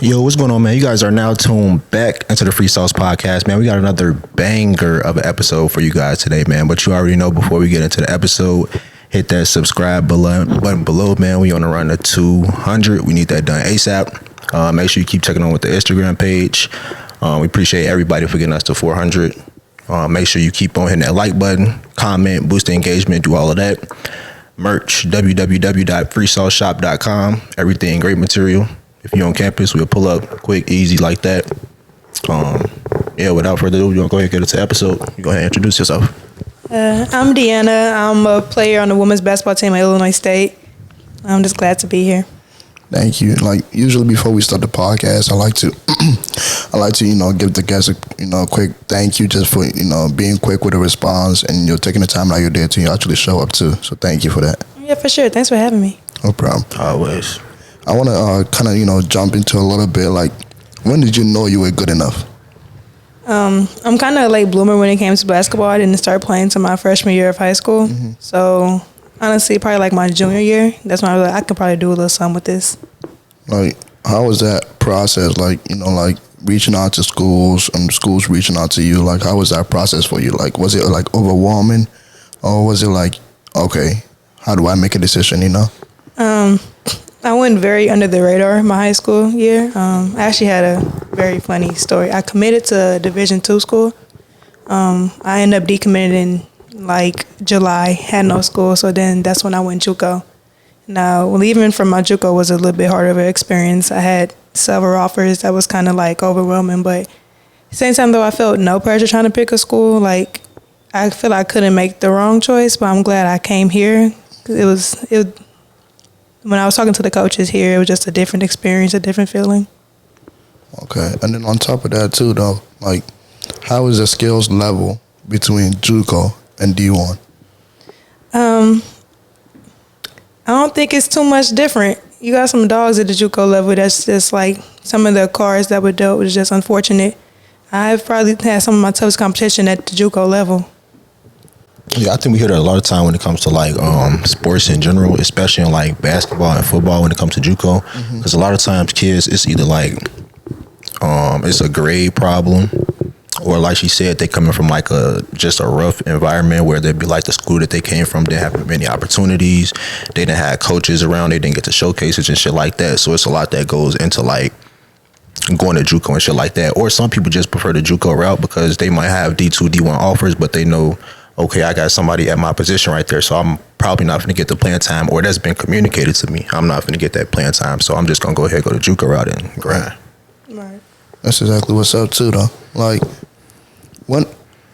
Yo, what's going on, man? You guys are now tuned back into the Free Sauce Podcast, man. We got another banger of an episode for you guys today, man. But you already know, before we get into the episode, hit that subscribe button below, man. We on the run to 200. We need that done ASAP. Make sure you keep checking on with the Instagram page. We appreciate everybody for getting us to 400. Make sure you keep on hitting that like button, comment, boost the engagement, do all of that. Merch, www.freesauceshop.com. Everything great material. If you're on campus, we'll pull up quick, easy like that. Without further ado, you want to go ahead and get into the episode. You go ahead and introduce yourself. I'm Deanna. I'm a player on the women's basketball team at Illinois State. I'm just glad to be here. Thank you. Like, usually before we start the podcast, I like to give the guests a quick thank you just for being quick with a response and taking the time out of your day to actually show up too. So thank you for that. Yeah, for sure. Thanks for having me. No problem. Always. I want to kind of jump into a little bit, like, when did you know you were good enough? I'm kind of a late bloomer when it came to basketball. I didn't start playing until my freshman year of high school. Mm-hmm. So honestly, probably like my junior year. That's when I was like, I could probably do a little something with this. Like, how was that process? Like, like reaching out to schools and schools reaching out to you. Like, how was that process for you? Like, was it like overwhelming, or was it like, okay, how do I make a decision? I went very under the radar my high school year. I actually had a very funny story. I committed to a Division II school. I ended up decommitted in like July, had no school, so then that's when I went Juco. Now, leaving from my Juco was a little bit harder of an experience. I had several offers that was kind of like overwhelming, but at the same time though, I felt no pressure trying to pick a school. Like, I feel I couldn't make the wrong choice, but I'm glad I came here. When I was talking to the coaches here, it was just a different experience, a different feeling. Okay. And then on top of that, too, though, like, how is the skills level between Juco and D1? I don't think it's too much different. You got some dogs at the Juco level that's just like some of the cards that were dealt was just unfortunate. I've probably had some of my toughest competition at the Juco level. Yeah, I think we hear that a lot of time when it comes to like sports in general, especially in like basketball and football when it comes to JUCO, because a lot of times kids, it's either like it's a grade problem, or like she said, they coming from like just a rough environment where they'd be like the school that they came from didn't have many opportunities, they didn't have coaches around, they didn't get to showcases and shit like that. So it's a lot that goes into like going to JUCO and shit like that. Or some people just prefer the JUCO route because they might have D2, D1 offers, but they know, okay, I got somebody at my position right there, so I'm probably not going to get the playing time, or that's been communicated to me. I'm not going to get that playing time, so I'm just going to go ahead and go to JUCO route and grind. Right. That's exactly what's up, too, though. Like, when,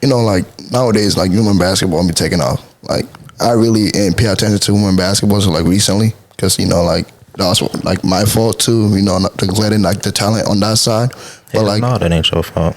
like, nowadays, like, women basketball be taking off. Like, I really ain't pay attention to women basketball, so, like, recently, because, like, that was, like, my fault, too, not neglecting, like, the talent on that side. But, like, no, that ain't your fault.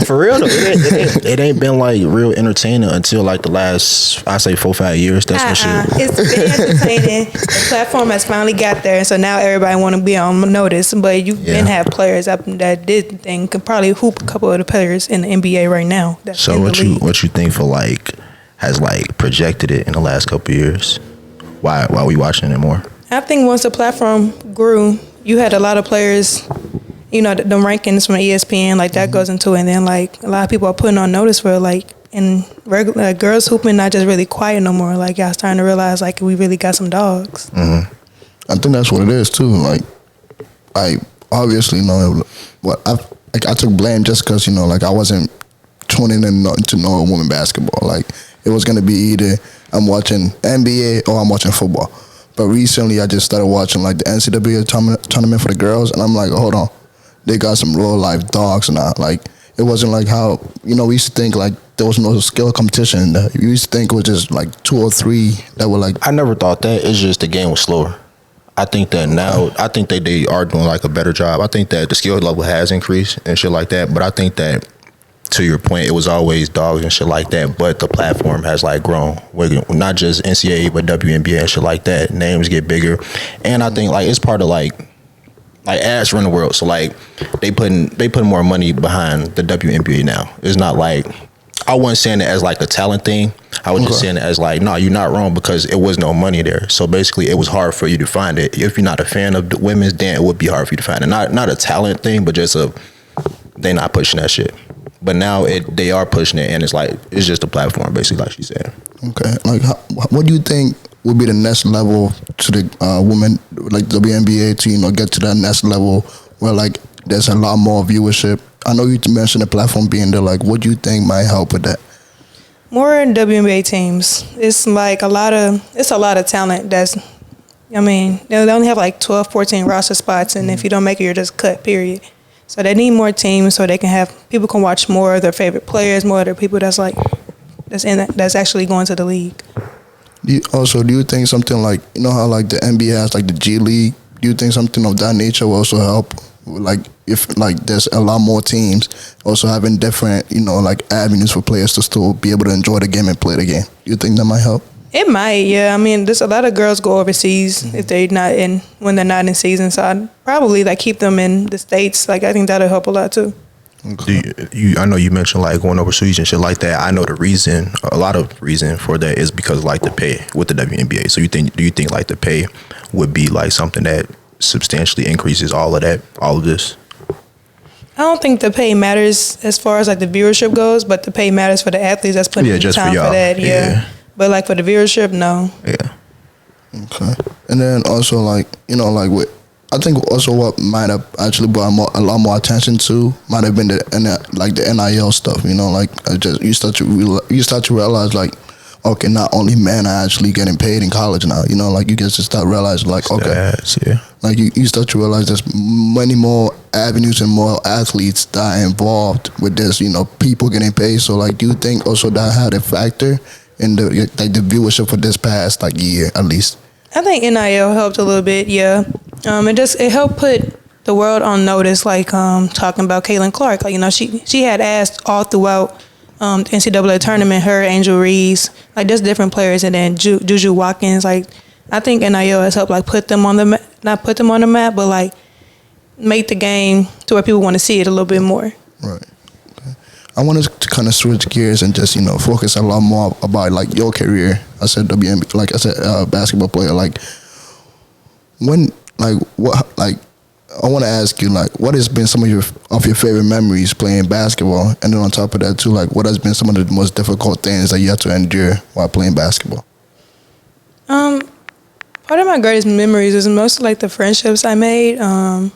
For real though, it ain't been like real entertaining until like the last, I say 4-5 years. That's for sure. It's been entertaining. The platform has finally got there, so now everybody want to be on notice. But you can have players up that did thing could probably hoop a couple of the players in the NBA right now. So what you think for like has like projected it in the last couple of years? Why we watching it more? I think once the platform grew, you had a lot of players. The rankings from ESPN, like that goes into it. And then like a lot of people are putting on notice for like in regular girls hooping, not just really quiet no more. Like y'all starting to realize like we really got some dogs. Mm-hmm. I think that's what it is too. Like I obviously know what I took blame just because like I wasn't tuning in to know women basketball. Like it was gonna be either I'm watching NBA or I'm watching football. But recently I just started watching like the NCAA tournament for the girls, and I'm like, hold on. They got some real life dogs now. Like it wasn't like how we used to think like there was no skill competition. We used to think it was just like 2 or 3 that were like. I never thought that. It's just the game was slower. I think that now, I think they are doing like a better job. I think that the skill level has increased and shit like that. But I think that, to your point, it was always dogs and shit like that. But the platform has like grown, not just NCAA but WNBA and shit like that. Names get bigger, and I think like it's part of like ads run the world. So like they putting more money behind the WNBA now. It's not like I wasn't saying it as like a talent thing. I was just saying it as like, no, you're not wrong because it was no money there. So basically, it was hard for you to find it. If you're not a fan of the women's, then it would be hard for you to find it. Not a talent thing, but just they not pushing that shit. But now they are pushing it, and it's just a platform, basically, like she said. Okay, like what do you think would be the next level to the women, like WNBA, to get to that next level where like there's a lot more viewership? I know you mentioned the platform being there. Like, what do you think might help with that? More WNBA teams. It's like a lot of talent that's, I mean, they only have like 12, 14 roster spots, and if you don't make it, you're just cut, period. So they need more teams so they can have, people can watch more of their favorite players, more of their people that's actually going to the league. Do you think something like, how like the NBA has like the G League, do you think something of that nature will also help? Like if like there's a lot more teams also having different, like avenues for players to still be able to enjoy the game and play the game. Do you think that might help? It might, yeah. I mean, there's a lot of girls go overseas if they're not when they're not in season. So I'd probably like keep them in the States. Like I think that'll help a lot too. Okay. I know you mentioned like going overseas and shit like that. I know a lot of reason for that is because like the pay with the WNBA. So do you think like the pay would be like something that substantially increases all of this? I don't think the pay matters as far as like the viewership goes, but the pay matters for the athletes that's putting in time for that. Yeah. But like for the viewership, no. Yeah. Okay. And then also like, like with, I think also what might have actually brought a lot more attention to might have been the NIL stuff, like you start to realize like, okay, not only men are actually getting paid in college now, like you guys just start realizing like, okay, like you start to realize there's many more avenues and more athletes that are involved with this, people getting paid. So like, do you think also that had a factor in the viewership for this past like year at least? I think NIL helped a little bit, yeah. It helped put the world on notice, like talking about Caitlin Clark. Like, she had asked all throughout the NCAA tournament, her, Angel Reese, like there's different players, and then Juju Watkins. Like I think NIL has helped like put them on the not put them on the map, but like make the game to where people want to see it a little bit more. Right. Okay. I wanted to kind of switch gears and just focus a lot more about like your career. I said WNBA, like I said, basketball player. Like when, like what, like I want to ask you, like, what has been some of your favorite memories playing basketball, and then on top of that too, like, what has been some of the most difficult things that you have to endure while playing basketball? Part of my greatest memories is mostly like the friendships I made, and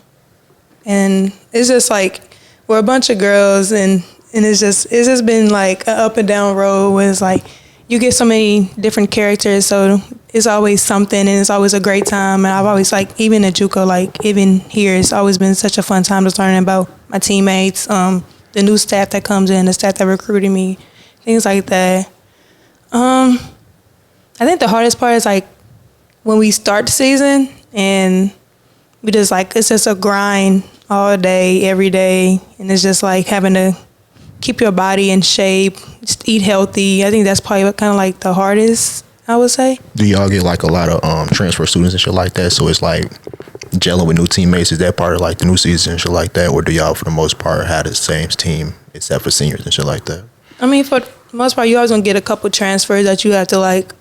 it's just like we're a bunch of girls, and it's just been like an up and down road where it's like you get so many different characters, so it's always something, and it's always a great time. And I've always, like, even at Juco, like, even here, it's always been such a fun time just learning about my teammates, the new staff that comes in, the staff that recruited me, things like that. I think the hardest part is, like, when we start the season, and we just, like, it's just a grind all day, every day, and it's just, like, having to keep your body in shape, just eat healthy. I think that's probably kind of, like, the hardest, I would say. Do y'all get like a lot of transfer students and shit like that? So it's like gelling with new teammates. Is that part of like the new season and shit like that? Or do y'all for the most part have the same team except for seniors and shit like that? I mean, for the most part, you always gonna get a couple transfers that you have to like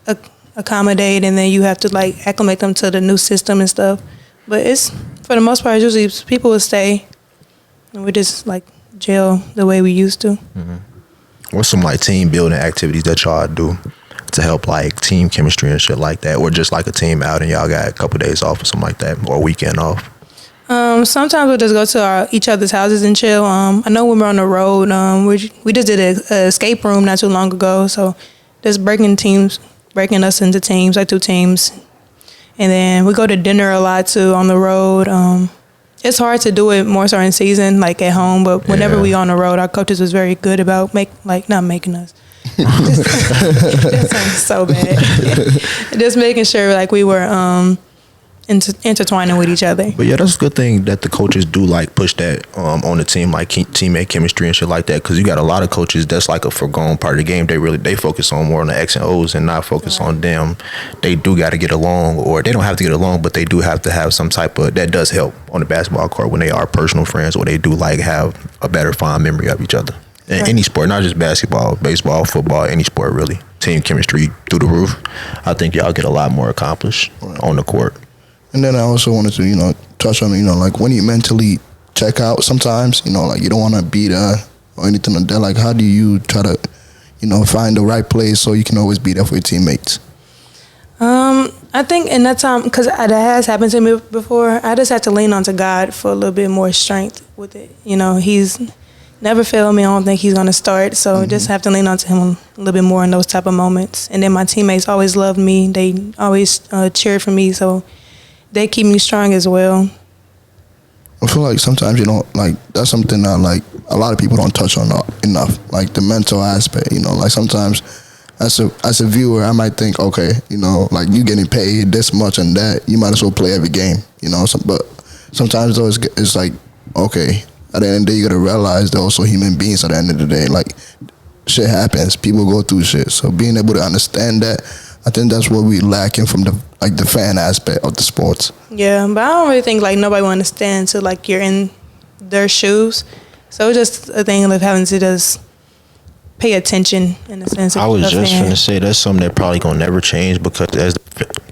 accommodate, and then you have to like acclimate them to the new system and stuff. But it's, for the most part, usually people will stay, and we just like gel the way we used to. Mm-hmm. What's some like team building activities that y'all do to help like team chemistry and shit like that, or just like a team out and y'all got a couple days off or something like that, or a weekend off? Sometimes we'll just go to each other's houses and chill. I know when we're on the road, we just did an escape room not too long ago, so just breaking us into teams, like 2 teams, and then we go to dinner a lot too on the road. It's hard to do it more so in season, like at home, but whenever we on the road, our coaches was very good about not making us. That sounds so bad. Just making sure like we were intertwining with each other. But yeah, that's a good thing that the coaches do like push that on the team, like teammate chemistry and shit like that, because you got a lot of coaches that's like a forgone part of the game. They focus on more on the X and O's and not focus on them. They do got to get along, or they don't have to get along, but they do have to have some type of, that does help on the basketball court when they are personal friends, or they do like have a better fond memory of each other. in Right. any sport, not just basketball, baseball, football, any sport really. Team chemistry through the roof. I think y'all get a lot more accomplished on the court. And then I also wanted to, touch on, like when you mentally check out sometimes, like you don't want to be there or anything like that. Like, how do you try to, find the right place so you can always be there for your teammates? I think in that time, because that has happened to me before, I just had to lean onto God for a little bit more strength with it. He's never failed me. I don't think he's going to start. So just have to lean onto him a little bit more in those type of moments. And then my teammates always loved me. They always cheered for me. So they keep me strong as well. I feel like sometimes, that's something that, like, a lot of people don't touch on enough. Like, the mental aspect, like, sometimes as a viewer, I might think, okay, like, you getting paid this much and that, you might as well play every game, but sometimes, though, it's like, okay, at the end of the day, you got to realize they're also human beings at the end of the day. Like, shit happens. People go through shit. So being able to understand that, I think that's what we lacking from the fan aspect of the sports. Yeah, but I don't really think, like, nobody will understand until, like, you're in their shoes. So it's just a thing of having to just pay attention in a sense. I was just going to say that's something that probably going to never change because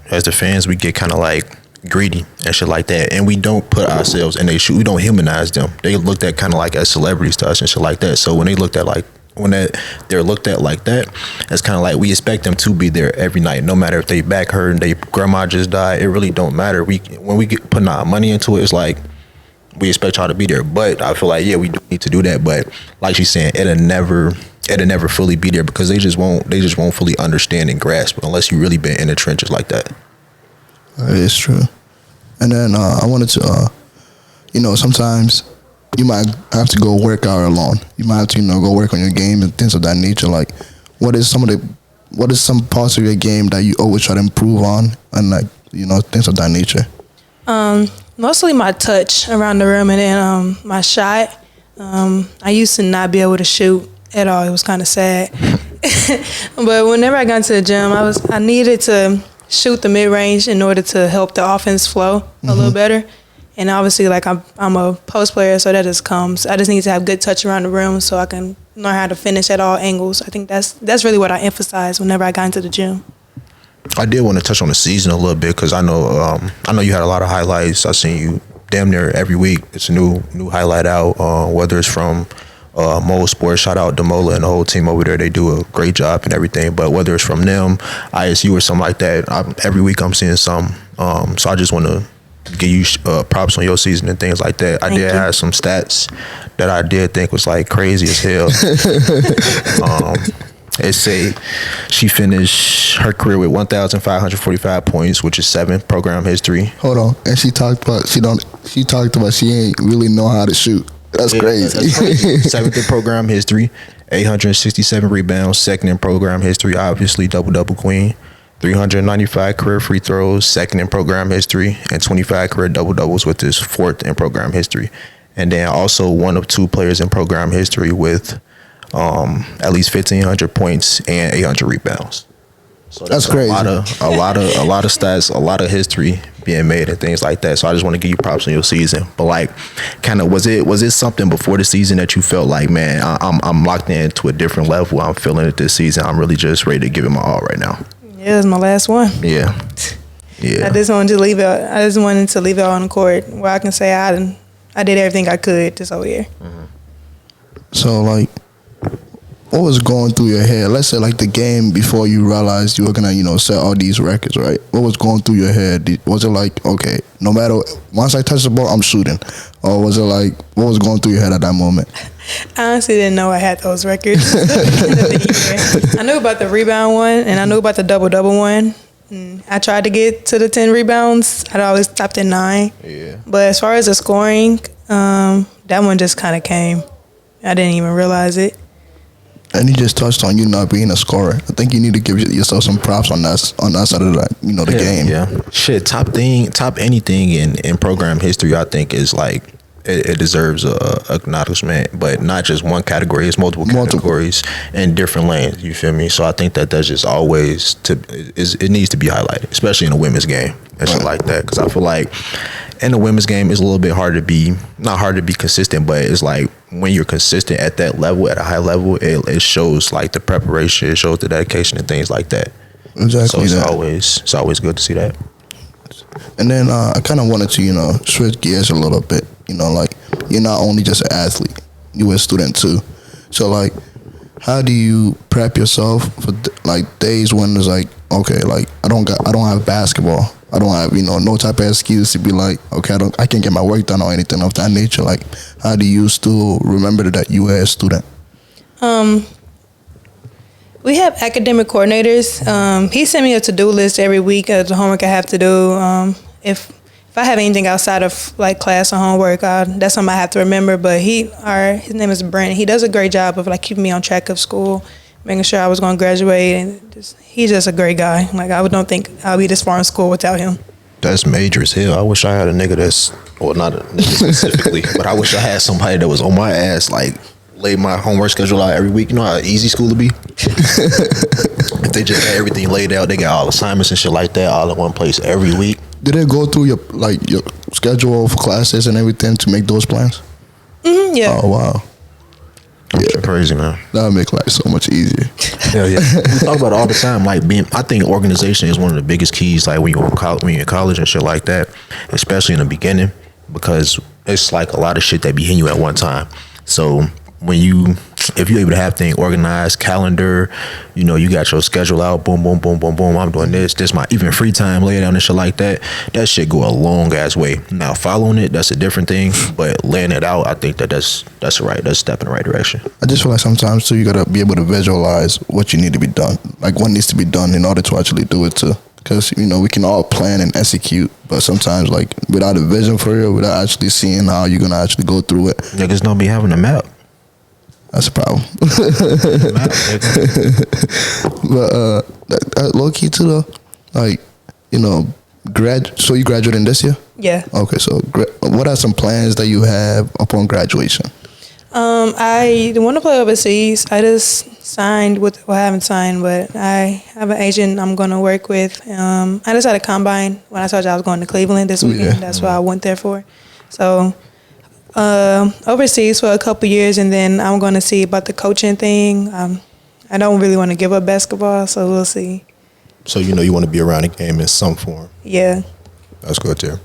as the fans, we get kind of, like, greedy and shit like that, and we don't put ourselves in their shoes. We don't humanize them. They looked at kind of like as celebrities to us and shit like that. So when they looked at like they're looked at like that, it's kind of like we expect them to be there every night, no matter if they back hurt and they grandma just died. It really don't matter. When we get putting our money into it, it's like we expect y'all to be there. But I feel like we do need to do that. But like she's saying, it'll never fully be there because they just won't fully understand and grasp unless you really been in the trenches like that. That is true. And then I wanted to, sometimes you might have to go work out alone. You might have to, go work on your game and things of that nature. Like, what is some parts of your game that you always try to improve on, and like, things of that nature? Mostly my touch around the rim, and then my shot. I used to not be able to shoot at all. It was kind of sad. But whenever I got into the gym, I needed to shoot the mid-range in order to help the offense flow a little better. And obviously, like, I'm a post player, so that just comes. I just need to have good touch around the rim so I can learn how to finish at all angles. I think that's really what I emphasized whenever I got into the gym. I did want to touch on the season a little bit because I know you had a lot of highlights. I seen you damn near every week. It's a new highlight out, whether it's from Mo Sports, shout out Demola and the whole team over there. They do a great job and everything. But whether it's from them, ISU or something like that, every week I'm seeing some. So I just want to give you props on your season and things like that. I did have some stats that I did think was like crazy as hell. It say she finished her career with 1,545 points, which is 7th program history. Hold on, and she talked about she ain't really know how to shoot. That's crazy. That's crazy. 7th in program history, 867 rebounds, 2nd in program history, obviously double queen, 395 career free throws, 2nd in program history, and 25 career double-doubles with this 4th in program history. And then also one of 2 players in program history with at least 1,500 points and 800 rebounds. So that's crazy. A lot of stats, a lot of history being made and things like that. So I just want to give you props on your season. But like, kind of, was it something before the season that you felt like, man, I'm locked into a different level. I'm feeling it this season. I'm really just ready to give it my all right now. Yeah, it was my last one. Yeah. I just wanted to leave it on the court where I can say I did everything I could this whole year. Mm-hmm. So, like, what was going through your head? Let's say, like, the game before you realized you were gonna, set all these records, right? What was going through your head? Was it like, okay, no matter, once I touch the ball, I'm shooting? Or was it like, what was going through your head at that moment? I honestly didn't know I had those records. I knew about the rebound one, and I knew about the double-double one. I tried to get to the 10 rebounds. I'd always stopped at 9. Yeah. But as far as the scoring, that one just kind of came. I didn't even realize it. And you just touched on you not being a scorer. I think you need to give yourself some props on that side of the game. Yeah. Shit, top anything in program history, I think is like it deserves a acknowledgement, but not just one category. It's multiple categories in different lanes. You feel me? So I think that's just always it needs to be highlighted, especially in a women's game and shit like that. Because I feel like in the women's game, it's a little bit not hard to be consistent, but it's like when you're consistent at that level, at a high level, it shows like the preparation, it shows the dedication and things like that. Exactly. So it's always good to see that. And then I kind of wanted to, switch gears a little bit. Like, you're not only just an athlete, you're a student too. So, like, how do you prep yourself for like days when it's like, okay, like I don't have basketball, I don't have no type of excuse to be like, okay, I can't get my work done or anything of that nature. Like, how do you still remember that you were a student? We have academic coordinators. He sent me a to-do list every week of the homework I have to do. If I have anything outside of like class or homework, that's something I have to remember. But his name is Brent. He does a great job of like keeping me on track of school, making sure I was going to graduate, and he's just a great guy. Like, I don't think I'll be this far in school without him. That's major as hell. I wish I had a nigga not a nigga specifically, but I wish I had somebody that was on my ass, like lay my homework schedule out every week. You know how easy school would be? If they just had everything laid out, they got all assignments and shit like that all in one place every week. Did they go through your schedule for classes and everything to make those plans? Mm-hmm, yeah. Oh, wow. Yeah, crazy, man. That would make life so much easier. Hell yeah. We talk about it all the time. Like, I think organization is one of the biggest keys. Like, when you're in college and shit like that, especially in the beginning, because it's like a lot of shit that be hitting you at one time. So if you're able to have things organized, calendar, you got your schedule out, boom, boom, boom, boom, boom, I'm doing this my even free time, lay it down and shit like that shit go a long ass way. Now, following it, that's a different thing, but laying it out, I think that's right. That's a step in the right direction. I just feel like sometimes too, you gotta be able to visualize what you need to be done, like what needs to be done in order to actually do it too. Because we can all plan and execute, but sometimes like without a vision for it, without actually seeing how you're gonna actually go through it, niggas don't be having a map. That's a problem. But low key too though, like so you graduating this year? Yeah. Okay, so what are some plans that you have upon graduation? I want to play overseas. I just signed I haven't signed, but I have an agent I'm going to work with. I just had a combine when I told you I was going to Cleveland this weekend. Yeah. That's what I went there for. So overseas for a couple years, and then I'm going to see about the coaching thing. I don't really want to give up basketball, so we'll see. So you want to be around the game in some form. Yeah. That's good too.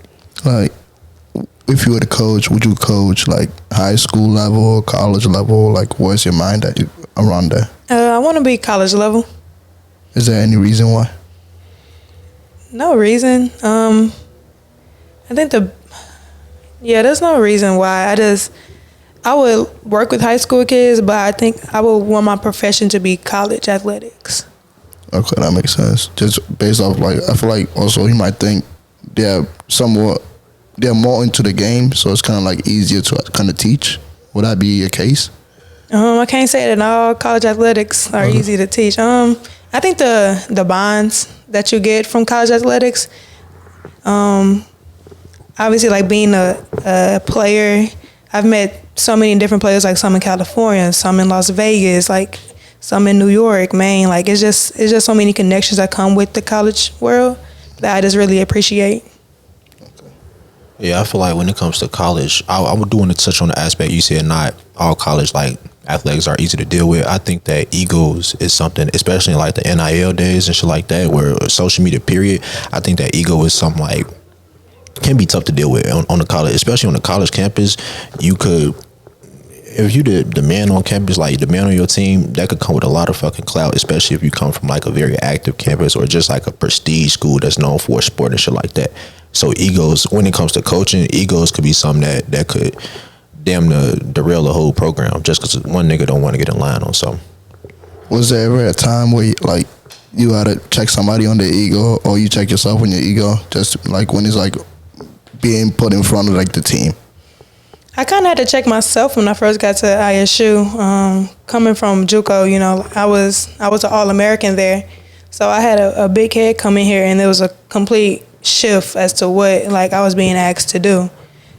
Like, if you were to coach, would you coach like high school level, college level? Like, what's your mind around that? I want to be college level. Is there any reason why? No reason. I think there's no reason why. I would work with high school kids, but I think I would want my profession to be college athletics. Okay, that makes sense. Just based off, like, I feel like also you might think they're more into the game, so it's kind of like easier to kind of teach. Would that be your case? I can't say that all college athletics are easy to teach. I think the bonds that you get from college athletics, obviously, like being a player, I've met so many different players, like some in California, some in Las Vegas, like some in New York, Maine. Like, it's just so many connections that come with the college world that I just really appreciate. Yeah, I feel like when it comes to college, I would do want to touch on the aspect you said not all college like athletics are easy to deal with. I think that egos is something, especially in like the NIL days and shit like that, where social media period, I think that ego is something like can be tough to deal with on the college, especially on the college campus. You could, if you the man on campus, like the man on your team, that could come with a lot of fucking clout, especially if you come from like a very active campus or just like a prestige school that's known for sport and shit like that. So egos, when it comes to coaching, egos could be something that could damn derail the whole program just because one nigga don't want to get in line on something. Was there ever a time where you had to check somebody on their ego, or you check yourself on your ego, just like when it's like being put in front of like the team? I kind of had to check myself when I first got to ISU. Coming from Juco, I was an All-American there, so I had a big head coming here, and there was a complete shift as to what like I was being asked to do,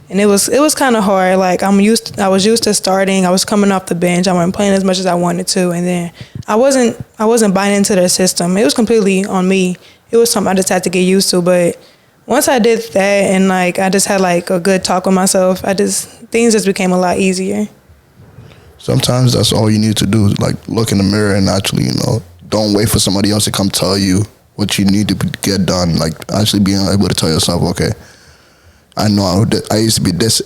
and it was kind of hard. Like, I was used to starting. I was coming off the bench. I wasn't playing as much as I wanted to, and then I wasn't buying into their system. It was completely on me. It was something I just had to get used to. But once I did that, and like I just had like a good talk with myself, things just became a lot easier. Sometimes that's all you need to do. Like look in the mirror and actually, don't wait for somebody else to come tell you what you need to get done. Like actually being able to tell yourself, okay, I know I used to be this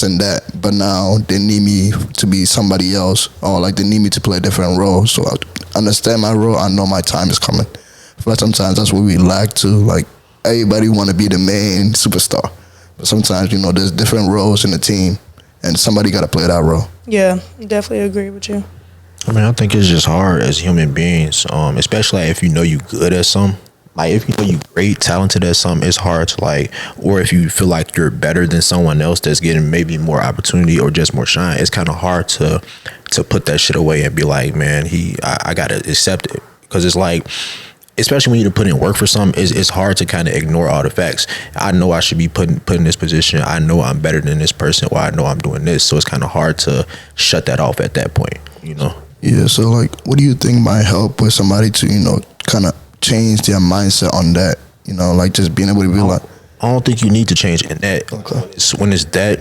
and that, but now they need me to be somebody else, or like they need me to play a different role. So I understand my role. I know my time is coming. But sometimes that's what we lack too. Like everybody want to be the main superstar, but sometimes there's different roles in the team, and somebody got to play that role. Yeah, definitely agree with you. I mean, I think it's just hard as human beings, especially if you know you good at something. Like if you know you great, talented at something, it's hard to like, or if you feel like you're better than someone else that's getting maybe more opportunity or just more shine, it's kind of hard to put that shit away and be like, man, I gotta accept it, because it's like, especially when you put in work for something, it's hard to kind of ignore all the facts. I know I should be put in this position. I know I'm better than this person, or I know I'm doing this. So it's kind of hard to shut that off at that point, Yeah. So like, what do you think might help with somebody to kind of change their mindset on that? Like just being able to be like, I don't think you need to change in that. Okay. When it's that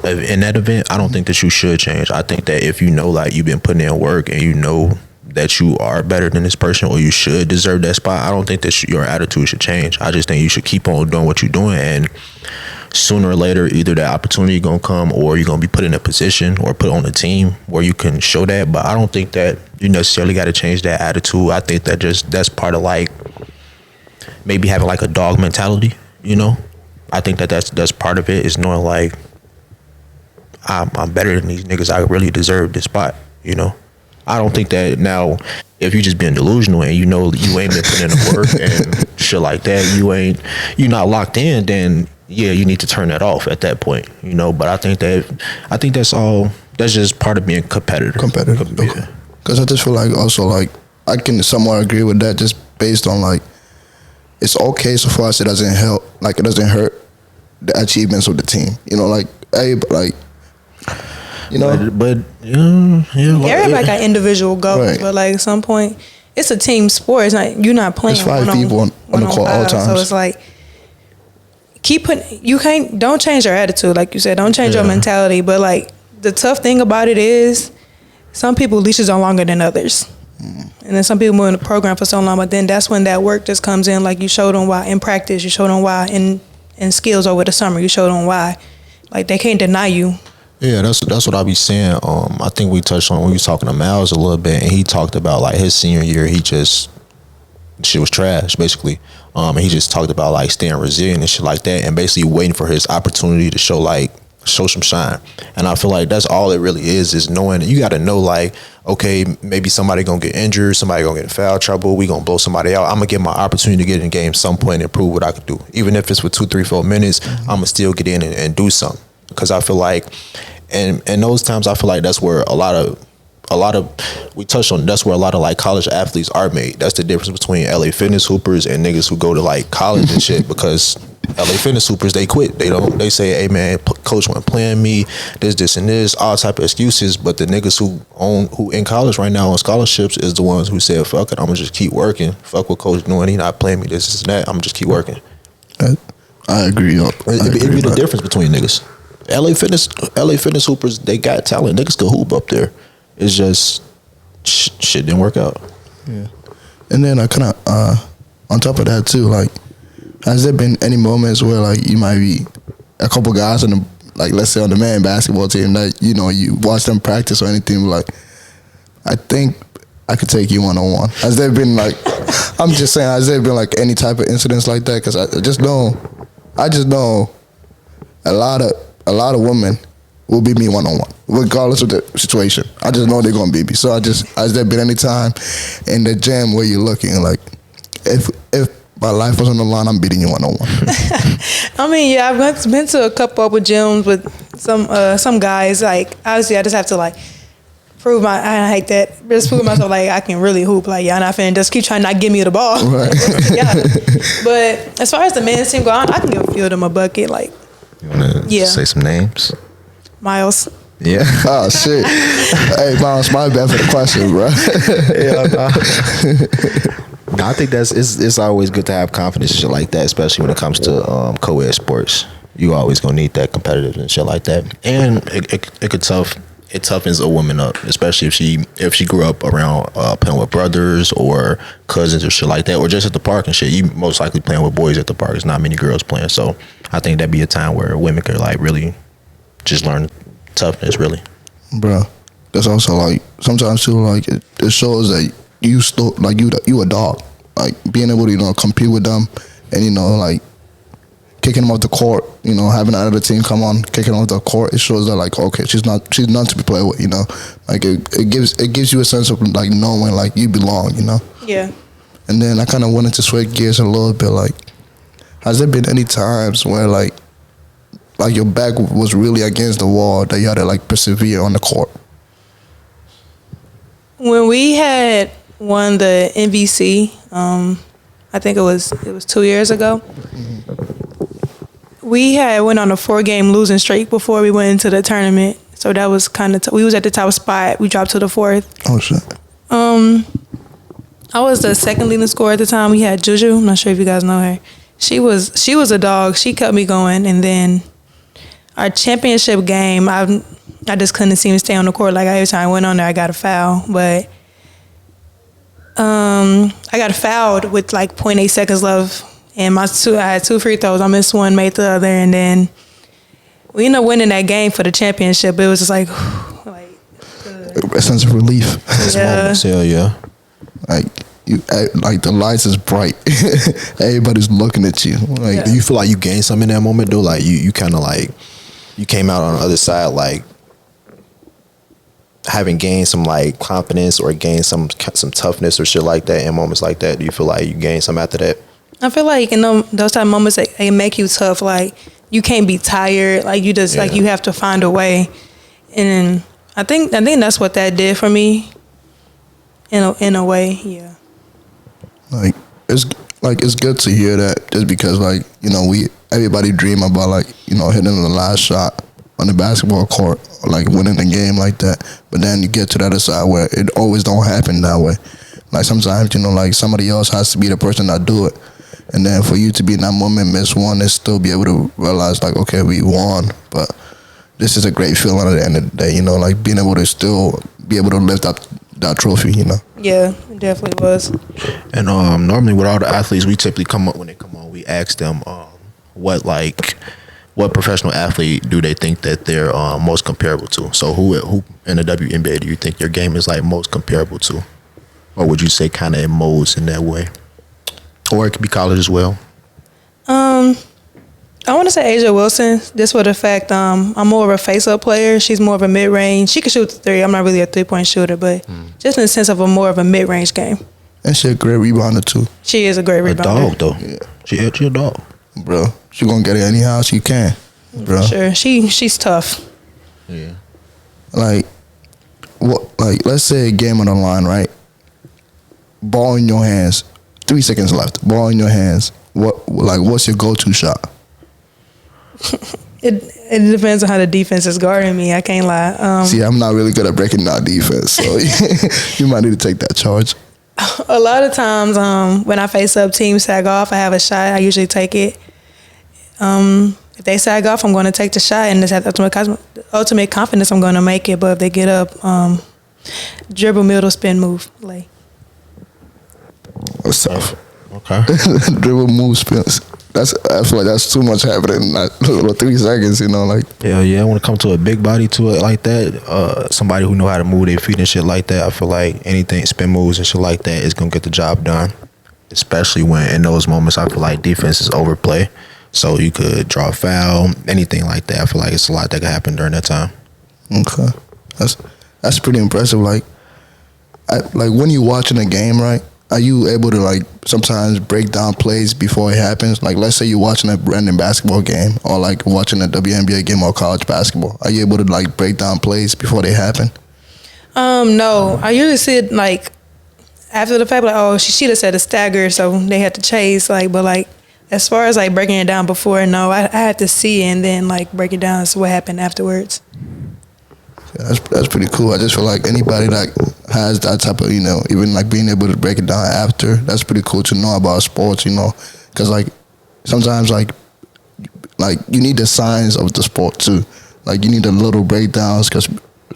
in that event, I don't think that you should change. I think that if like you've been putting in work and that you are better than this person, or you should deserve that spot, I don't think that your attitude should change. I just think you should keep on doing what you're doing, and sooner or later, either that opportunity gonna come, or you're gonna be put in a position or put on a team where you can show that. But I don't think that you necessarily got to change that attitude. I think that that's part of like maybe having like a dog mentality. I think that that's part of it, is knowing like I'm better than these niggas. I really deserve this spot. I don't think that now, if you're just being delusional and you ain't been putting in the work and shit like that, you're not locked in, then yeah, you need to turn that off at that point, But I think that's all. That's just part of being competitive. Yeah. Because I just feel like also like I can somewhat agree with that, just based on like it's okay so far as it doesn't help, like it doesn't hurt the achievements of the team. Like hey, but like. But Everybody got individual goals, right. but like at some point, it's a team sport. It's not, you're not playing. There's 5 people on the court all the time. So it's like don't change your attitude, like you said. Don't change your mentality. But like the tough thing about it is, some people leashes are longer than others, and then some people move in the program for so long. But then that's when that work just comes in. Like you showed them why in practice. You showed them why in skills over the summer. You showed them why. Like they can't deny you. Yeah, that's what I be saying. I think we touched on when we was talking to Miles a little bit, and he talked about like his senior year, shit was trash basically. And he just talked about like staying resilient and shit like that, and basically waiting for his opportunity to show some shine. And I feel like that's all it really is knowing that you got to know like, okay, maybe somebody gonna get injured, somebody gonna get in foul trouble, we gonna blow somebody out. I'm gonna get my opportunity to get in the game some point and prove what I could do. Even if it's for 2, 3, 4 minutes, I'm gonna still get in and do something. Because I feel like, and those times I feel like that's where a lot of we touched on. That's where a lot of like college athletes are made. That's the difference between LA Fitness hoopers and niggas who go to like college and shit. Because LA Fitness hoopers, they quit. They say, hey man, coach wasn't playing me. This and this, all type of excuses. But the niggas who in college right now on scholarships is the ones who said, fuck it, I'm gonna just keep working. Fuck what coach doing. He not playing me. This and that. I'm gonna just keep working. I agree. It'd be the difference between niggas. LA Fitness hoopers, they got talent. Niggas could hoop up there. It's just shit didn't work out. Yeah. And then I kind of on top of that too, like, has there been any moments where like you might be a couple guys on the, like, let's say on the man basketball team that you watch them practice or anything, like, I think I could take you one-on-one. Has there been like, I'm just saying, has there been like any type of incidents like that? Because I just know a lot of women will beat me one-on-one, regardless of the situation. I just know they're gonna beat me. So has there been any time in the gym where you're looking like, if my life was on the line, I'm beating you one-on-one? I mean, yeah, I've been to a couple of gyms with some guys. Like, obviously, I just have to like prove I hate that. Just prove myself like I can really hoop. Like, y'all not finna just keep trying to not give me the ball. Right. Yeah. But as far as the men's team go on, I can give a few of them a bucket. Like, you wanna say some names? Miles. Yeah. Oh shit. Hey, Miles, my bad for the question, bro. Yeah. No, I think it's always good to have confidence and shit like that, especially when it comes to co-ed sports. You always gonna need that competitive and shit like that, and it could it toughens a woman up, especially if she grew up around playing with brothers or cousins or shit like that, or just at the park and shit. You most likely playing with boys at the park. There's not many girls playing, so I think that'd be a time where women could like really just learn toughness, really. Bro, that's also like sometimes too, like it shows that you still like you a dog, like being able to compete with them, and like kicking them off the court, having another team come on, kicking them off the court, it shows that like, okay, she's not to be played with, like it gives you a sense of like knowing like you belong, Yeah. And then I kind of wanted to switch gears a little bit, like, has there been any times where like your back was really against the wall that you had to like persevere on the court? When we had won the NVC, I think it was 2 years ago. We had went on a 4-game losing streak before we went into the tournament, so that was kind of we was at the top spot. We dropped to the 4th. Oh shit. I was the second leading scorer at the time. We had Juju. I'm not sure if you guys know her. She was a dog. She kept me going, and then our championship game, I just couldn't seem to stay on the court. Like every time I went on there, I got a foul, but I got fouled with like 0.8 seconds left. And I had 2 free throws. I missed one, made the other, and then we ended up winning that game for the championship. It was just like A sense of relief. yeah. Hell yeah. Like like the lights is bright. Everybody's looking at you. Like Yeah. Do you feel like you gained something in that moment though? Like you kind of like you came out on the other side like having gained some like confidence or gained some toughness or shit like that in moments like that. Do you feel like you gained some after that? I feel like in those type of moments, they make you tough. Like you can't be tired. Like you just like you have to find a way. And I think that's what that did for me. In a way, yeah. Like it's good to hear that, just because like everybody dream about like hitting the last shot on the basketball court or like winning the game like that, but then you get to the other side where it always don't happen that way. Like sometimes like somebody else has to be the person that do it, and then for you to be in that moment, miss one, and still be able to realize like, okay, we won, but this is a great feeling at the end of the day, like being able to still be able to lift up that trophy, Yeah, it definitely was. And normally with all the athletes, we typically when they come on, we ask them what professional athlete do they think that they're most comparable to? So who in the WNBA do you think your game is like most comparable to? Or would you say kind of it molds in that way? Or it could be college as well. I want to say Deanna Wilson, just for the fact I'm more of a face-up player. She's more of a mid-range. She can shoot the 3. I'm not really a 3-point shooter, but just in the sense of more of a mid-range game. And she's a great rebounder too. She is a great rebounder. A dog though. Yeah. She a dog. Bro, she gonna get it anyhow she can, bro. Sure, she's tough. Yeah. Like, what? Like, let's say a game on the line, right? Ball in your hands. 3 seconds left. Ball in your hands. What's your go-to shot? It depends on how the defense is guarding me. I can't lie. See, I'm not really good at breaking down defense, so you might need to take that charge. A lot of times when I face up, teams sag off. I have a shot. I usually take it. If they sag off, I'm going to take the shot, and just have ultimate confidence I'm going to make it. But if they get up, dribble, middle, spin, move, lay. That's tough. Okay. Dribble, move, spin. I feel like that's too much happening in that little 3 seconds, like. Yeah. When it comes to a big body to it like that, somebody who know how to move their feet and shit like that, I feel like anything, spin moves and shit like that is gonna get the job done. Especially when in those moments, I feel like defense is overplay. So you could draw a foul, anything like that. I feel like it's a lot that could happen during that time. Okay, that's pretty impressive. Like when you watching a game, right? Are you able to like sometimes break down plays before it happens? Like let's say you're watching a random basketball game or like watching a WNBA game or college basketball. Are you able to like break down plays before they happen? No. I usually see it like after the fact, like, oh, she just said a stagger, so they had to chase. Like, but like as far as like breaking it down before, no, I had to see it and then like break it down. So what happened afterwards? Yeah, that's pretty cool. I just feel like anybody that has that type of, even like being able to break it down after, that's pretty cool to know about sports, because like sometimes like you need the science of the sport too. Like you need the little breakdowns, because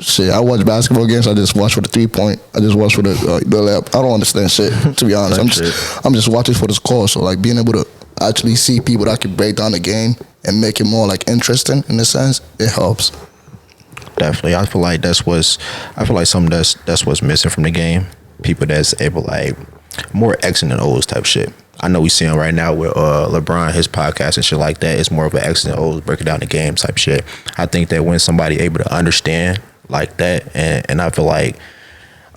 Shit, I watch basketball games. I just watch for the 3-point. I just watch for the lap. I don't understand shit, to be honest. I'm just watching for the score. So like being able to actually see people that can break down the game and make it more like interesting in a sense, it helps. Definitely, I feel like something that's what's missing from the game. People that's able like more X and O's type shit. I know we see him right now with LeBron, his podcast and shit like that. It's more of an X and O's, breaking down the game type shit. I think that when somebody able to understand like that, and I feel like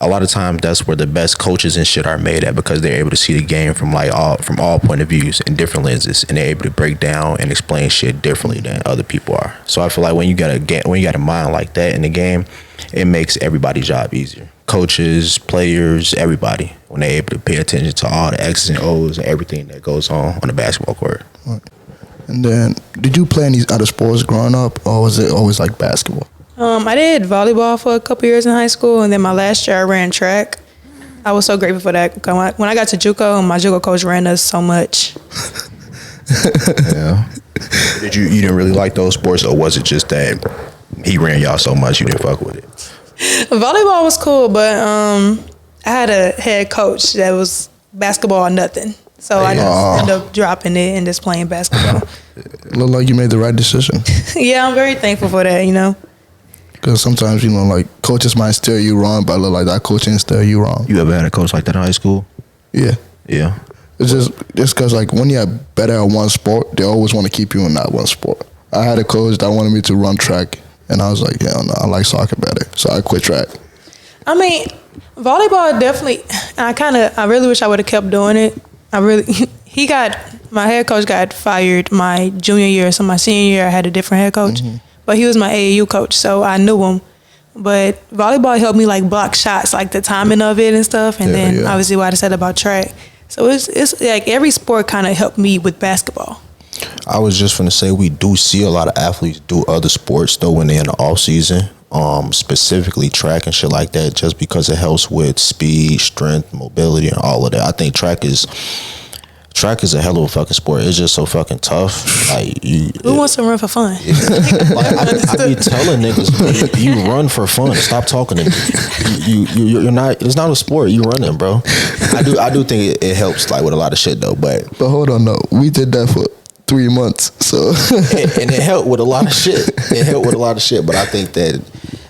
a lot of times that's where the best coaches and shit are made at, because they're able to see the game from all point of views and different lenses, and they're able to break down and explain shit differently than other people are. So I feel like when you got a mind like that in the game, it makes everybody's job easier. Coaches, players, everybody, when they're able to pay attention to all the X's and O's and everything that goes on the basketball court. Right. And then, did you play any other sports growing up, or was it always like basketball? I did volleyball for a couple years in high school, and then my last year I ran track. I was so grateful for that. When I got to Juco, my Juco coach ran us so much. Yeah. You didn't really like those sports, or was it just that he ran y'all so much you didn't fuck with it? Volleyball was cool, but I had a head coach that was basketball or nothing. So I just ended up dropping it and just playing basketball. Look like you made the right decision. Yeah, I'm very thankful for that, you know. Because sometimes, you know, like, coaches might steer you wrong, but look like that coach didn't steer you wrong. You ever had a coach like that in high school? Yeah. Yeah. It's just because, like, when you're better at one sport, they always want to keep you in that one sport. I had a coach that wanted me to run track, and I was like, yeah, no, I like soccer better. So I quit track. I mean, volleyball definitely, I really wish I would have kept doing it. My head coach got fired my junior year, so my senior year I had a different head coach. Mm-hmm. But he was my AAU coach, so I knew him. But volleyball helped me like block shots, like the timing of it and stuff. And then obviously what I said about track. So it's like every sport kind of helped me with basketball. I was just gonna say we do see a lot of athletes do other sports though when they're in the off season, specifically track and shit like that, just because it helps with speed, strength, mobility, and all of that. I think track is a hell of a fucking sport. It's just so fucking tough. Like who wants to run for fun? Like, I be telling niggas, you run for fun. Stop talking to me. You're not. It's not a sport. You running, bro. I do think it helps like with a lot of shit though. But hold on, though. We did that for 3 months, so and it helped with a lot of shit. But I think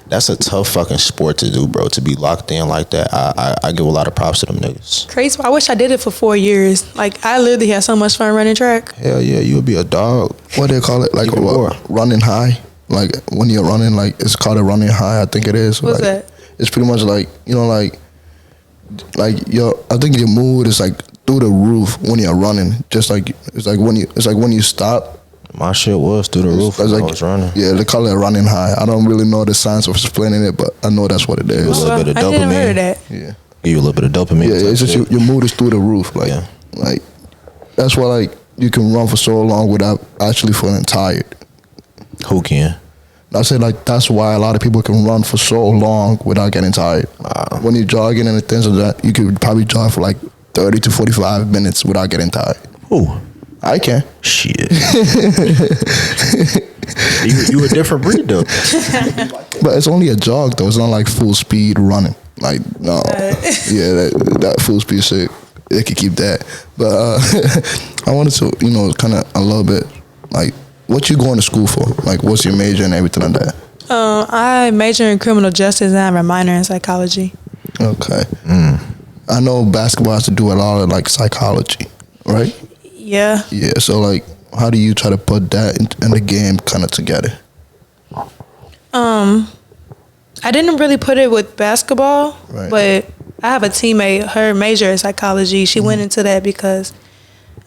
that's a tough fucking sport to do, bro. To be locked in like that, I give a lot of props to them niggas. Crazy. I wish I did it for 4 years. Like I literally had so much fun running track. Hell yeah, you would be a dog. What do they call it? Like running high. Like when you're running, like it's called a running high. I think it is. What's like, that? It's pretty much like, you know, like I think your mood is like through the roof when you're running. Just like it's like when you stop. My shit was through the roof when I was running. Yeah, they call it running high. I don't really know the science of explaining it, but I know that's what it is. A little bit of dopamine. I never heard of that. Yeah. Give you a little bit of dopamine. Yeah, it's just your mood is through the roof. Like, like that's why like you can run for so long without actually feeling tired. Who can? I say like that's why a lot of people can run for so long without getting tired. When you're jogging and things like that, you could probably jog for like 30 to 45 minutes without getting tired. Who? I can. Shit. you a different breed though. But it's only a jog though. It's not like full speed running. Like no. Yeah, that full speed shit. It could keep that. But I wanted to, you know, kind of a little bit like what you going to school for? Like what's your major and everything like that? I major in criminal justice and I have a minor in psychology. Okay. I know basketball has to do a lot of like psychology, right? Yeah. Yeah. So like, how do you try to put that in the game kind of together? I didn't really put it with basketball, right. But I have a teammate. Her major is psychology. She went into that because,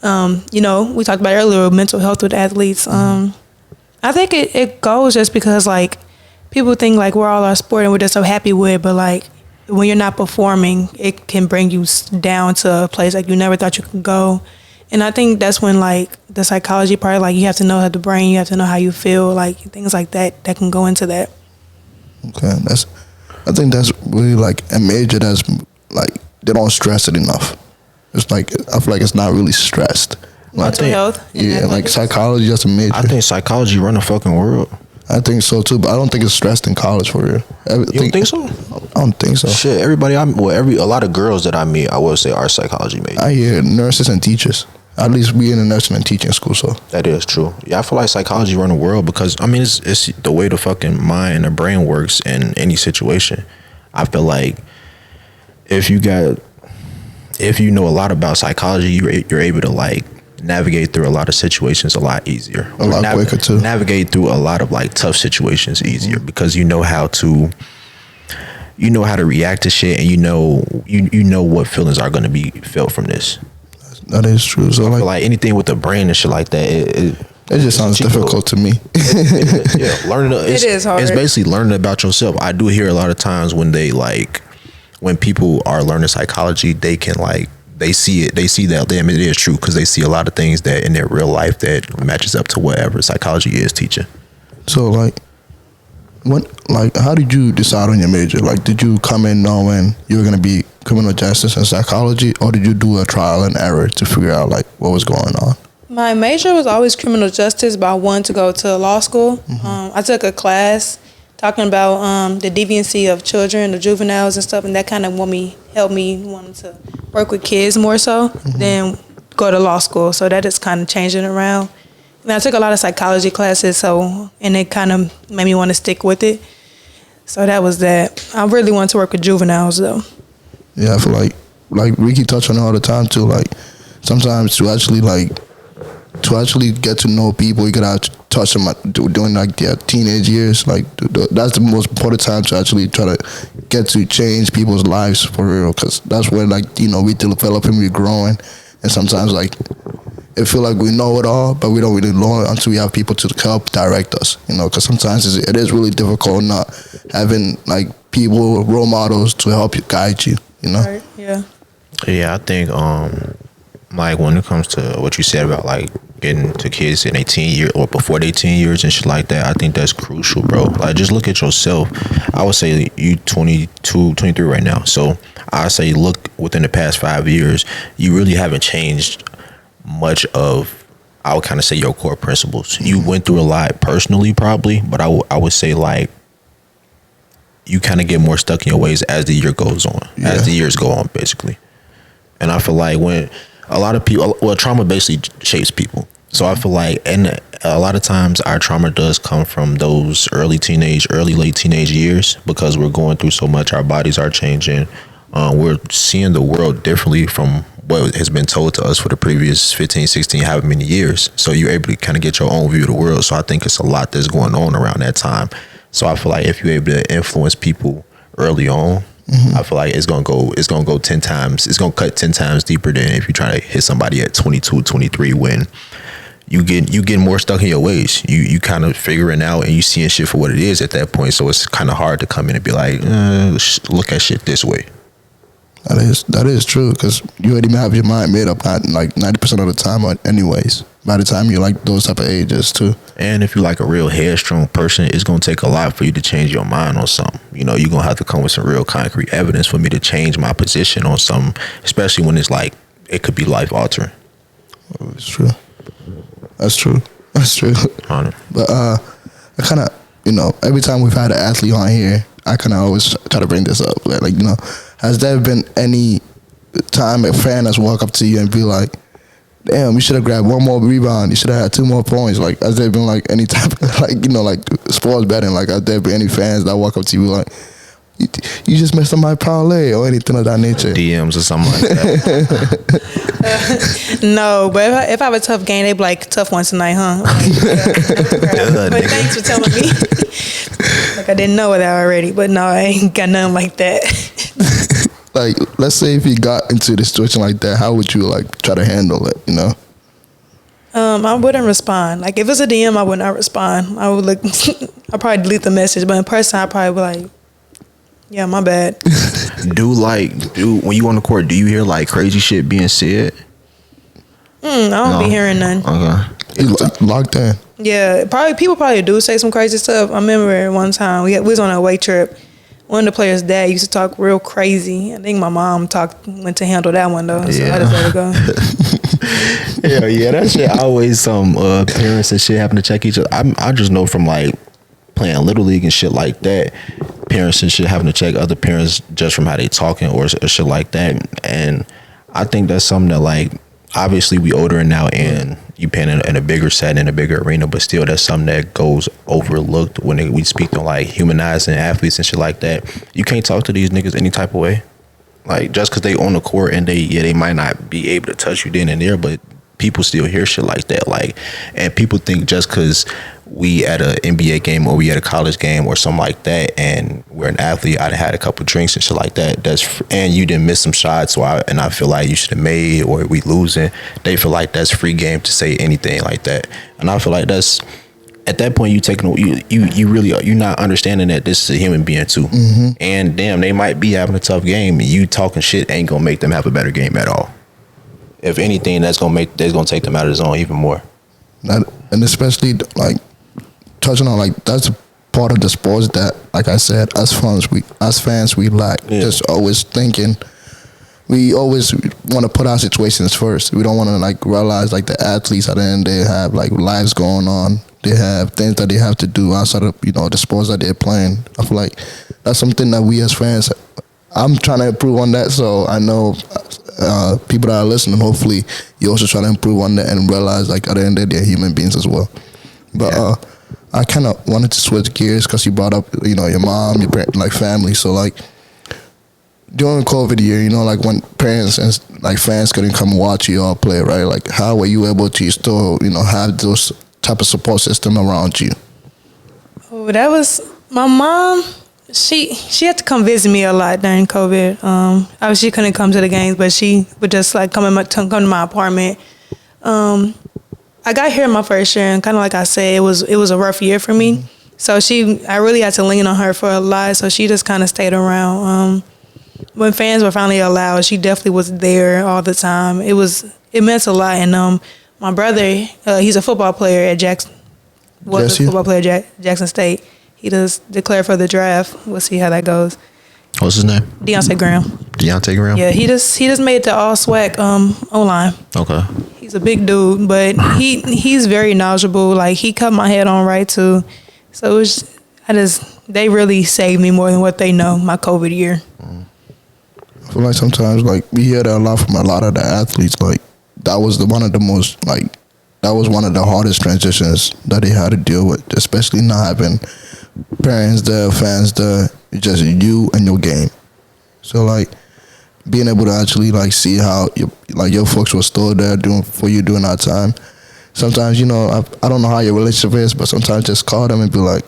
you know, we talked about earlier mental health with athletes. I think it goes just because like people think like we're all our sport and we're just so happy with, but like when you're not performing, it can bring you down to a place like you never thought you could go. And I think that's when like the psychology part, like you have to know how the brain, you have to know how you feel, like things like that can go into that. Okay, I think that's really like a major that's like they don't stress it enough. It's like I feel like it's not really stressed. Mental health. Yeah, like psychology, that's a major. I think psychology run the fucking world. I think so too, but I don't think it's stressed in college for real. You don't think so? I don't think so. Shit, everybody. A lot of girls that I meet, I will say, are psychology majors. I hear nurses and teachers. At least we in a nursing and teaching school, so that is true. Yeah, I feel like psychology run the world because I mean it's the way the fucking mind and the brain works in any situation. I feel like if you know a lot about psychology, you're able to like navigate through a lot of situations a lot easier. A lot quicker too. Navigate through a lot of like tough situations easier because you know how to react to shit and you know what feelings are going to be felt from this. That is true. So I feel like anything with the brain and shit like that, it just sounds difficult to me. Yeah, learning it is hard. It's basically learning about yourself. I do hear a lot of times when people are learning psychology, they can like they see that damn it is true because they see a lot of things that in their real life that matches up to whatever psychology is teaching. So how did you decide on your major? Like, did you come in knowing you were going to be criminal justice and psychology, or did you do a trial and error to figure out like what was going on? My major was always criminal justice, but I wanted to go to law school. Mm-hmm. I took a class talking about the deviancy of children, the juveniles and stuff, and that kind of helped me wanting to work with kids more so than go to law school. So that just kind of changed it around. And I took a lot of psychology classes, and it kind of made me want to stick with it. So that was that. I really wanted to work with juveniles, though. Yeah, I feel like Ricky touched on it all the time, too. Like, sometimes to actually get to know people, you gotta touch them during, like, their teenage years. Like, that's the most important time to actually try to get to change people's lives for real, because that's where, like, you know, we developing, we're growing, and sometimes, like, it feel like we know it all, but we don't really know it until we have people to help direct us, you know, because sometimes it is really difficult not having, like, people, role models to help you, guide you, you know? Right, yeah. Yeah, I think, like, when it comes to what you said about, like, getting to kids in 18 years or before they 18 years and shit like that, I think that's crucial, bro. Like, just look at yourself. I would say you 22, 23 right now. So I say look within the past 5 years, you really haven't changed much of, I would kind of say, your core principles. You went through a lot personally probably, but I would say like you kind of get more stuck in your ways as the year goes on, as the years go on basically. And I feel like when a lot of people, well, trauma basically shapes people. So I feel like, and a lot of times our trauma does come from those early late teenage years because we're going through so much, our bodies are changing, we're seeing the world differently from what has been told to us for the previous 15, 16, however many years. So you're able to kind of get your own view of the world. So I think it's a lot that's going on around that time. So I feel like if you're able to influence people early on, I feel like it's gonna go 10 times. It's gonna cut 10 times deeper than if you try to hit somebody at 22, 23 when you get more stuck in your ways. You kind of figuring out and you seeing shit for what it is at that point. So it's kind of hard to come in and be like, look at shit this way. That is true, because you already have your mind made up, not like 90% of the time anyways, by the time you're like those type of ages too. And if you're like a real headstrong person, it's going to take a lot for you to change your mind on something. You know, you're going to have to come with some real concrete evidence for me to change my position on something, especially when it's like, it could be life altering. It's true. That's true. But I kind of, you know, every time we've had an athlete on here, I kind of always try to bring this up. Like, you know, has there been any time a fan has walked up to you and be like, damn, you should have grabbed one more rebound, you should have had 2 more points? Like, has there been like any type of, like, you know, like sports betting, like, has there been any fans that walk up to you like, you just messed up my parlay or anything of that nature? DMs or something like that. No, but if I have a tough game, they be like, tough one tonight, huh? Like, but thanks for telling me. Like, I didn't know that already, but no, I ain't got nothing like that. Like, let's say if you got into the situation like that, how would you like try to handle it, you know? I wouldn't respond. Like, if it's a DM, I would not respond. I would look, I'd probably delete the message, but in person, I'd probably be like, yeah, my bad. When you on the court, do you hear like crazy shit being said? I don't be hearing none. Okay. It's locked in. Yeah, people probably do say some crazy stuff. I remember one time we was on a away trip. One of the players' dad used to talk real crazy. I think my mom went to handle that one though, so I just let it go. Yeah, that shit always some parents and shit having to check each other. I just know from like playing Little League and shit like that, parents and shit having to check other parents just from how they talking or shit like that. And I think that's something that, like, obviously we older now and you playing in a bigger setting, in a bigger arena, but still that's something that goes overlooked when we speak on like humanizing athletes and shit like that. You can't talk to these niggas any type of way. Like, just because they on the court and they might not be able to touch you then and there, but people still hear shit like that. Like, and people think just because we at an NBA game or we at a college game or something like that, and we're an athlete, I had a couple drinks and shit like that. And you didn't miss some shots, and I feel like you should have made, or we losing. They feel like that's free game to say anything like that, and I feel like that's. At that point, you're not understanding that this is a human being too. Mm-hmm. And damn, they might be having a tough game, and you talking shit ain't gonna make them have a better game at all. If anything, that's gonna take them out of the zone even more. And especially like touching on, like, that's part of the sports that, like I said, as fans we lack. Yeah. Just always thinking. We always want to put our situations first. We don't want to like realize like the athletes at the end, they have like lives going on. They have things that they have to do outside of, the sports that they're playing. I feel like that's something that we as fans, I'm trying to improve on that. So I know people that are listening, hopefully you also try to improve on that and realize like at the end of the day, they're human beings as well. But I kind of wanted to switch gears because you brought up, your mom, your like family. So like, during COVID year, like when parents and like fans couldn't come watch you all play, right? Like, how were you able to still, have those type of support system around you? Oh, that was my mom. She had to come visit me a lot during COVID. Obviously, she couldn't come to the games, but she would just like come to my apartment. I got here my first year, and kind of like I said, it was a rough year for me. Mm-hmm. So I really had to lean on her for a lot. So she just kind of stayed around. When fans were finally allowed, she definitely was there all the time. It meant a lot. And my brother, he's a football player at Jackson. Was a football player at Jackson State. He does declare for the draft. We'll see how that goes. What's his name? Deontay Graham. Yeah, he just made it to all SWAC O-line. Okay. He's a big dude, but he's very knowledgeable. Like, he cut my head on right too. So they really saved me more than what they know my COVID year. I feel like sometimes, like, we hear that a lot from a lot of the athletes. Like, that was one of the hardest transitions that they had to deal with, especially not having parents there, fans there, just you and your game. So, like, being able to actually, like, see how your folks were still there for you during that time. Sometimes, I don't know how your relationship is, but sometimes just call them and be like,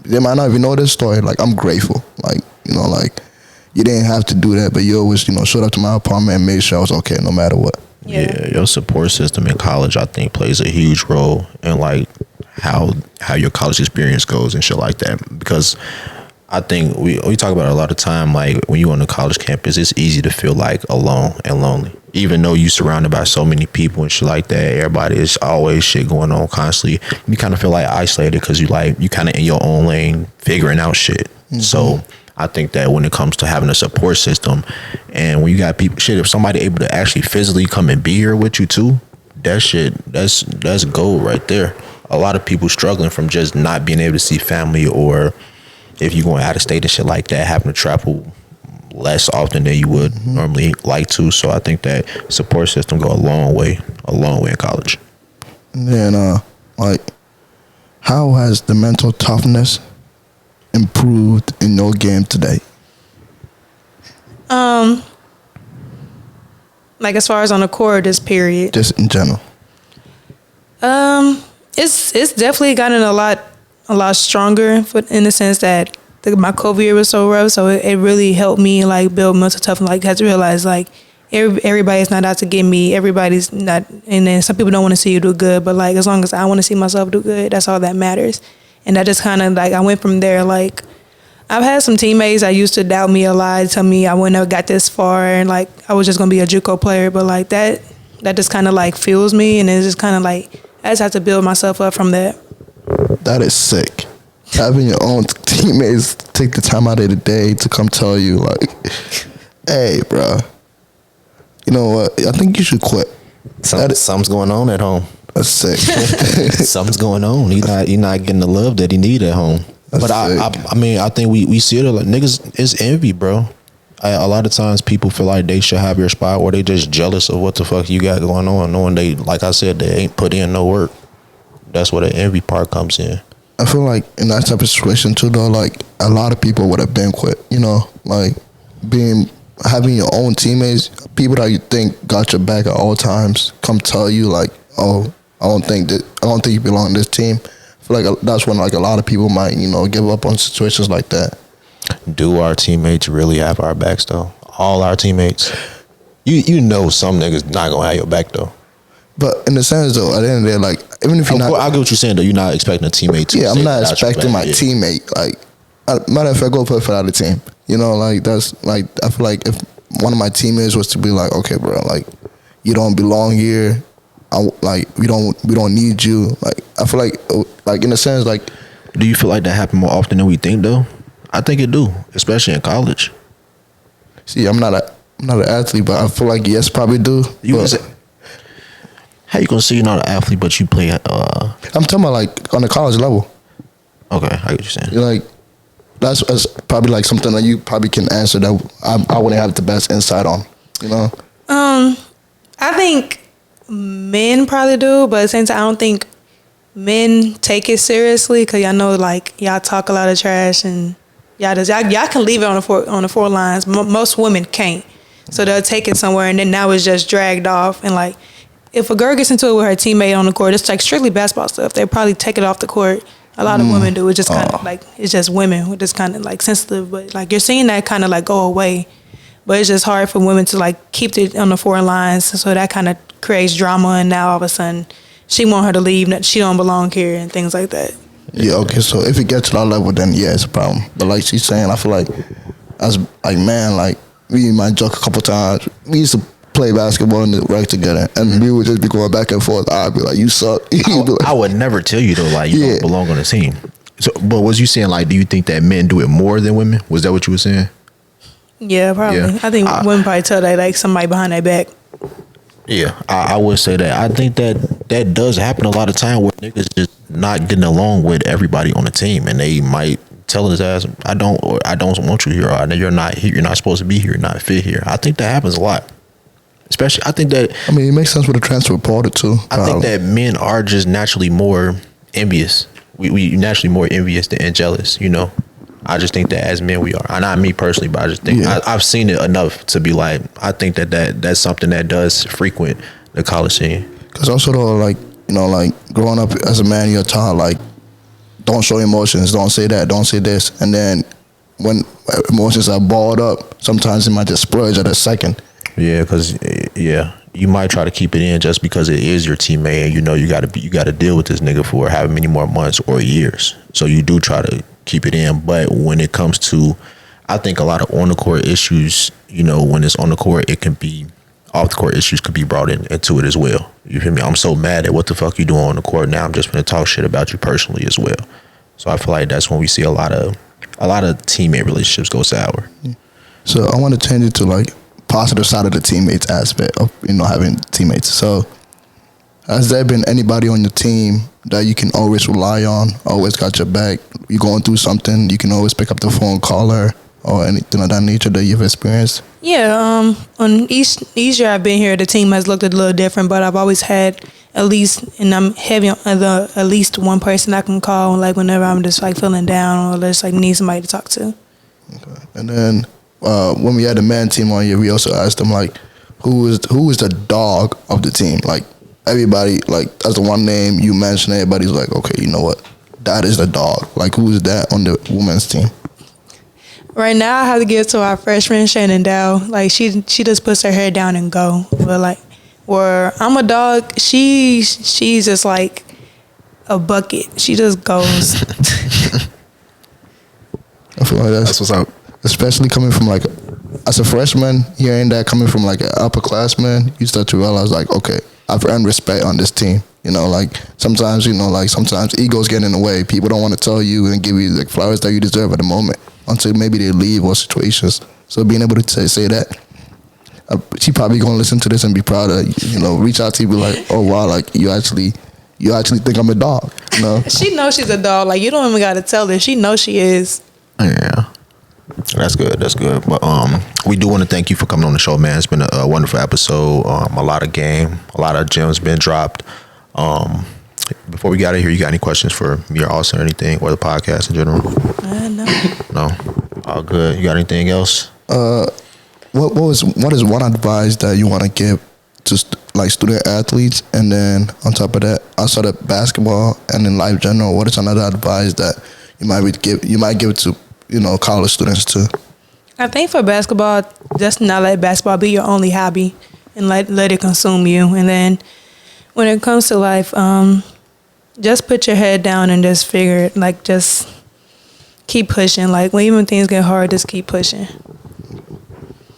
they might not even know this story. Like, I'm grateful. Like, like, you didn't have to do that, but you always, showed up to my apartment and made sure I was okay no matter what. Yeah, your support system in college, I think, plays a huge role in like how your college experience goes and shit like that. Because I think we talk about it a lot of time, like when you're on the college campus, it's easy to feel like alone and lonely. Even though you're surrounded by so many people and shit like that, everybody is always shit going on constantly. You kind of feel like isolated because you kind of in your own lane figuring out shit. Mm-hmm. So I think that when it comes to having a support system, and when you got people, if somebody able to actually physically come and be here with you too, that's gold right there. A lot of people struggling from just not being able to see family, or if you're going out of state and shit like that, having to travel less often than you would normally like to. So I think that support system go a long way in college. And like, how has the mental toughness improved in your game today? Like, as far as on the court, this period, just in general. It's definitely gotten a lot stronger, in the sense that my COVID year was so rough. So it really helped me like build mental toughness. Like, had to realize like everybody's not out to get me. Everybody's not, and then some people don't want to see you do good. But like, as long as I want to see myself do good, that's all that matters. And that just kind of like, I went from there. Like, I've had some teammates that used to doubt me a lot, tell me I wouldn't have got this far, and like I was just gonna be a Juco player. But like that just kind of like fuels me, and it's just kind of like I just have to build myself up from that. That is sick. Having your own teammates take the time out of the day to come tell you like, "Hey, bro, you know what? I think you should quit." Something's going on at home. That's sick. Something's going on. He's not getting the love that he need at home. But I mean, I think we see it like niggas. It's envy, bro. A lot of times people feel like they should have your spot, or they just jealous of what the fuck you got going on, knowing they, like I said, they ain't put in no work. That's where the envy part comes in. I feel like in that type of situation too, though, like a lot of people would have been quit. You know, like having your own teammates, people that you think got your back at all times, come tell you like, oh, I don't think you belong in this team. I feel like that's when like a lot of people might, you know, give up on situations like that. Do our teammates really have our backs though? All our teammates? You know some niggas not gonna have your back though. But in the sense though, at the end of the day, like even if you're not, I get what you're saying though. You're not expecting a teammate to. Yeah, I'm not expecting my teammate. Like, matter of fact, go play for the other team. You know, like that's like I feel like if one of my teammates was to be like, okay, bro, like you don't belong here. We don't need you. Like I feel like in a sense, like, do you feel like that happen more often than we think though? I think it do, especially in college. See, I'm not an athlete, but I feel like yes, probably do. How you gonna say you're not an athlete, but you play? I'm talking about like on the college level. Okay, I get what you're saying. You're like that's probably like something that you probably can answer that I wouldn't have the best insight on. You know. I think men probably do, but at the same time, I don't think men take it seriously because y'all know like y'all talk a lot of trash and y'all can leave it on the four lines. Most women can't, so they'll take it somewhere and then now it's just dragged off. And like if a girl gets into it with her teammate on the court, it's like strictly basketball stuff. They probably take it off the court. A lot of women do. It's just kind of like it's just women with this kind of like sensitive, but like you're seeing that kind of like go away. But it's just hard for women to like keep it on the four lines, so that kind of creates drama. And now all of a sudden, she want her to leave. She don't belong here and things like that. Yeah. Okay. So if it gets to that level, then yeah, it's a problem. But like she's saying, I feel like as like man, like we might joke a couple times. We used to play basketball in the rec together, and we would just be going back and forth. I'd be like, "You suck." I would never tell you though, like you don't belong on the team. So, but was you saying like, do you think that men do it more than women? Was that what you were saying? Yeah, probably. Yeah. I think women probably tell that like somebody behind their back. Yeah, I would say that. I think that does happen a lot of time where niggas just not getting along with everybody on the team, and they might tell his ass, I don't want you here, or you're not here, you're not supposed to be here, you're not fit here. I think that happens a lot. Especially, I think that. I mean, it makes sense with the transfer portal too. I think that men are just naturally more envious. We naturally more envious than jealous. You know, I just think that as men we are. Not me personally, but I just think I've seen it enough to be like, I think that's something that does frequent the college scene. Because also though, like you know, like growing up as a man, you're taught like, don't show emotions, don't say that, don't say this, and then when emotions are balled up, sometimes it might just splurge at a second. Yeah, because you might try to keep it in just because it is your teammate, and you know you got to deal with this nigga for however many more months or years. So you do try to keep it in. But when it comes to, I think a lot of on the court issues, you know, when it's on the court, it can be off the court issues could be brought into it as well. You feel me? I'm so mad at what the fuck you doing on the court. Now I'm just gonna talk shit about you personally as well. So I feel like that's when we see a lot of teammate relationships go sour. So I want to change it to like positive side of the teammates aspect of, you know, having teammates. So has there been anybody on your team that you can always rely on, always got your back? You're going through something, you can always pick up the phone, call her, or anything of that nature that you've experienced? Yeah, on each year I've been here, the team has looked a little different, but I've always had at least, and I'm heavy on at least one person I can call, like whenever I'm just like feeling down or just like need somebody to talk to. Okay. And then when we had the man team on here, we also asked them like, who is the dog of the team? Like everybody, like that's the one name you mentioned. Everybody's like, okay, you know what? That is the dog. Like who is that on the women's team? Right now, I have to give it to our freshman Shannon Dow. Like she just puts her head down and go. But like, where I'm a dog, she's just like a bucket. She just goes. I feel like that's what's up. Especially coming from like, as a freshman, hearing that coming from like an upperclassman, you start to realize like, okay, I've earned respect on this team. You know, like sometimes, you know, like sometimes egos get in the way. People don't want to tell you and give you like flowers that you deserve at the moment until maybe they leave or situations. So being able to say that, she probably gonna listen to this and be proud of, you know, reach out to you, be like, oh wow, like you actually think I'm a dog. No. She knows she's a dog. Like, you don't even got to tell her. She knows she is. Yeah. That's good. But we do want to thank you for coming on the show, man. It's been a wonderful episode. A lot of game, a lot of gems been dropped. Before we get out of here, you got any questions for me or Austin or anything, or the podcast in general? No. No. All good. You got anything else? What is one advice that you want to give to student athletes, and then on top of that, outside of basketball and in life general, what is another advice that you might give to college students too? I think for basketball, just not let basketball be your only hobby, and let it consume you. And then when it comes to life, just put your head down and just figure it. Like, just keep pushing. Like, when even things get hard, just keep pushing.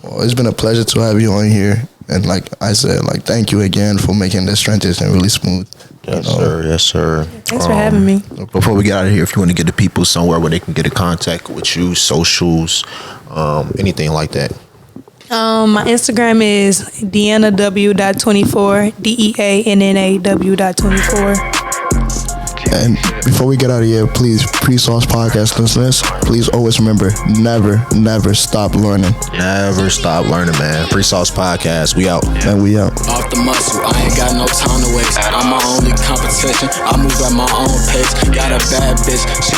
Well, it's been a pleasure to have you on here, and like I said, thank you again for making this transition really smooth. Yes, sir. Thanks for having me. Before we get out of here, if you want to get the people somewhere where they can get in contact with you, socials, anything like that. My Instagram is deannaw.24, DEANNAW.24. And before we get out of here, please, Pre-Sauce Podcast listeners, please always remember, never stop learning. Never stop learning, man. Pre-Sauce Podcast, we out. And we out. Off the muscle, I ain't got no time to waste. I'm my only competition. I move at my own pace. Got a bad bitch. She